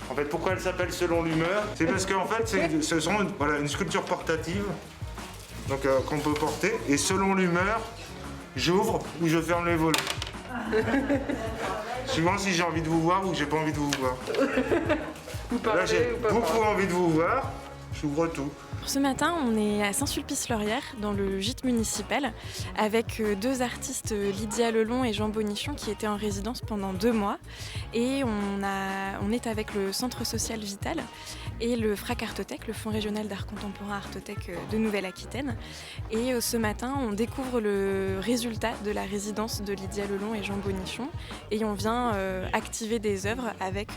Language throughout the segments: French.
En fait, pourquoi elle s'appelle Selon l'humeur? C'est parce qu'en fait, ce sont une sculpture portative donc qu'on peut porter. Et selon l'humeur, j'ouvre ou je ferme les volets. Suivant si j'ai envie de vous voir ou que j'ai pas envie de vous voir. Là, j'ai beaucoup envie de vous voir, j'ouvre tout. Ce matin, on est à Saint-Sulpice-Laurière, dans le gîte municipal, avec deux artistes, Lydia Lelon et Jean Bonichon, qui étaient en résidence pendant 2 mois. Et on est avec le Centre social Vital et le FRAC Artothèque, le Fonds régional d'art contemporain Artothèque de Nouvelle-Aquitaine. Et ce matin, on découvre le résultat de la résidence de Lydia Lelon et Jean Bonichon. Et on vient activer des œuvres avec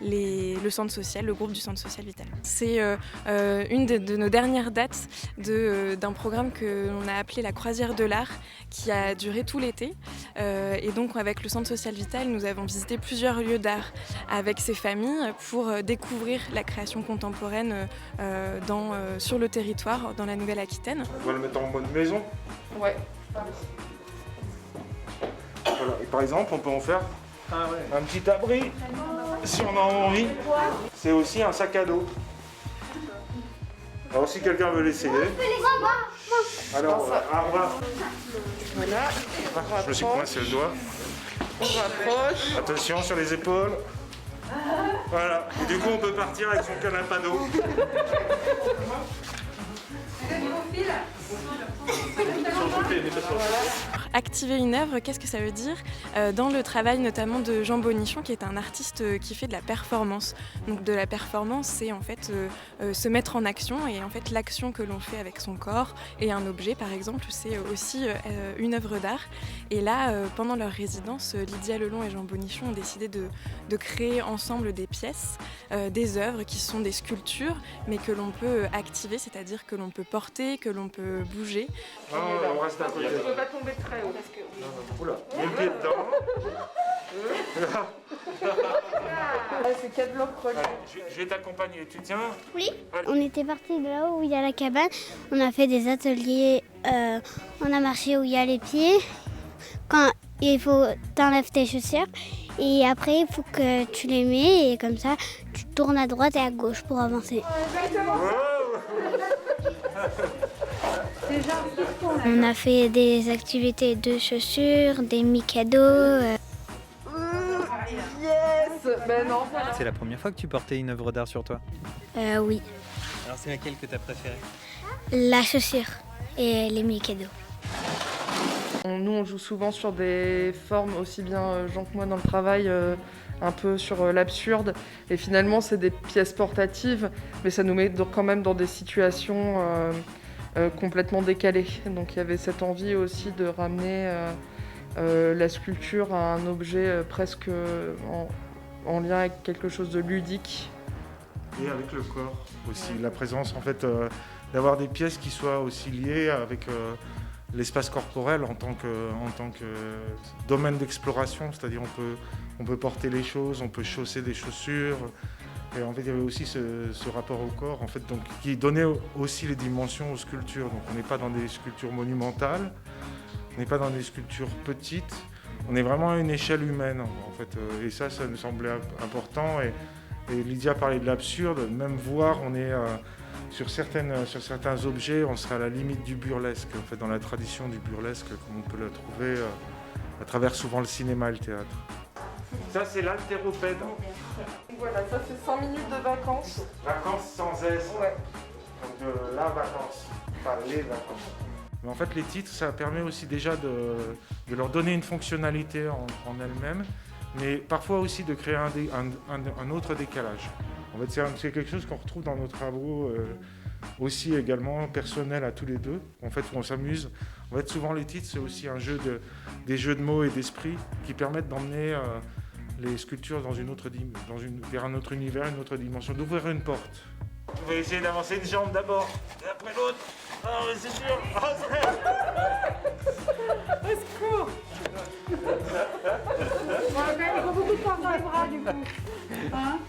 le centre social, le groupe du Centre social Vital. C'est une de nos dernières dates d'un programme que l'on a appelé la Croisière de l'art, qui a duré tout l'été. Et donc avec le Centre social Vital, nous avons visité plusieurs lieux d'art avec ces familles pour découvrir la création contemporaine sur le territoire, dans la Nouvelle-Aquitaine. On va le mettre en mode maison. Ouais. Voilà. Et par exemple, on peut en faire un petit abri, si on en a envie. C'est aussi un sac à dos. Alors si quelqu'un veut l'essayer. Alors, on va. Voilà. Je me suis coincé le doigt. On rapproche. Attention sur les épaules. Voilà. Et du coup, on peut partir avec son canapé à dos. Activer une œuvre, qu'est-ce que ça veut dire? Dans le travail notamment de Jean Bonichon, qui est un artiste qui fait de la performance. Donc de la performance, c'est en fait se mettre en action, et en fait l'action que l'on fait avec son corps et un objet par exemple, c'est aussi une œuvre d'art. Et là, pendant leur résidence, Lydia Lelon et Jean Bonichon ont décidé de créer ensemble des pièces, des œuvres qui sont des sculptures, mais que l'on peut activer, c'est-à-dire que l'on peut porter, que l'on peut bouger. On reste à côté. Je ne peux pas tomber très haut. Parce que... Oula, mets le pied dedans. C'est 4 blocs reliés. Je vais t'accompagner, tu tiens? Oui. On était partis de là où il y a la cabane. On a fait des ateliers. On a marché où il y a les pieds. Quand il faut t'enlèves tes chaussures. Et après, il faut que tu les mets. Et comme ça, tu tournes à droite et à gauche pour avancer. On a fait des activités de chaussures, des Mikado. Yes. Ben non. C'est la première fois que tu portais une œuvre d'art sur toi? Oui. Alors c'est laquelle que tu as préférée? La chaussure et les Mikado. Nous, on joue souvent sur des formes, aussi bien Jean que moi dans le travail, un peu sur l'absurde. Et finalement, c'est des pièces portatives, mais ça nous met quand même dans des situations complètement décalées. Donc il y avait cette envie aussi de ramener la sculpture à un objet presque en lien avec quelque chose de ludique. Et avec le corps aussi, la présence en fait, d'avoir des pièces qui soient aussi liées avec l'espace corporel en tant que domaine d'exploration, c'est-à-dire on peut porter les choses, on peut chausser des chaussures. Et en fait, il y avait aussi ce rapport au corps, en fait, donc, qui donnait aussi les dimensions aux sculptures. Donc, on n'est pas dans des sculptures monumentales, on n'est pas dans des sculptures petites, on est vraiment à une échelle humaine, en fait. Et ça nous semblait important. Et Lydia parlait de l'absurde, même voir, on est sur certains objets, on serait à la limite du burlesque, en fait, dans la tradition du burlesque, comme on peut le trouver à travers souvent le cinéma et le théâtre. Ça, c'est l'haltéropède. Voilà, ça c'est 100 minutes de vacances. Vacances sans S. Ouais. Donc la vacance, pas les vacances. Mais en fait, les titres, ça permet aussi déjà de leur donner une fonctionnalité en elles-mêmes, mais parfois aussi de créer un autre décalage. En fait, c'est quelque chose qu'on retrouve dans nos travaux aussi également personnels à tous les deux, en fait, où on s'amuse. En fait, souvent, les titres, c'est aussi des jeux de mots et d'esprit qui permettent d'emmener les sculptures vers un autre univers, une autre dimension, d'ouvrir une porte. On va essayer d'avancer une jambe d'abord, et après l'autre. Oh, mais c'est sûr. Au secours. Bon, il faut beaucoup de force dans les bras du coup. Hein?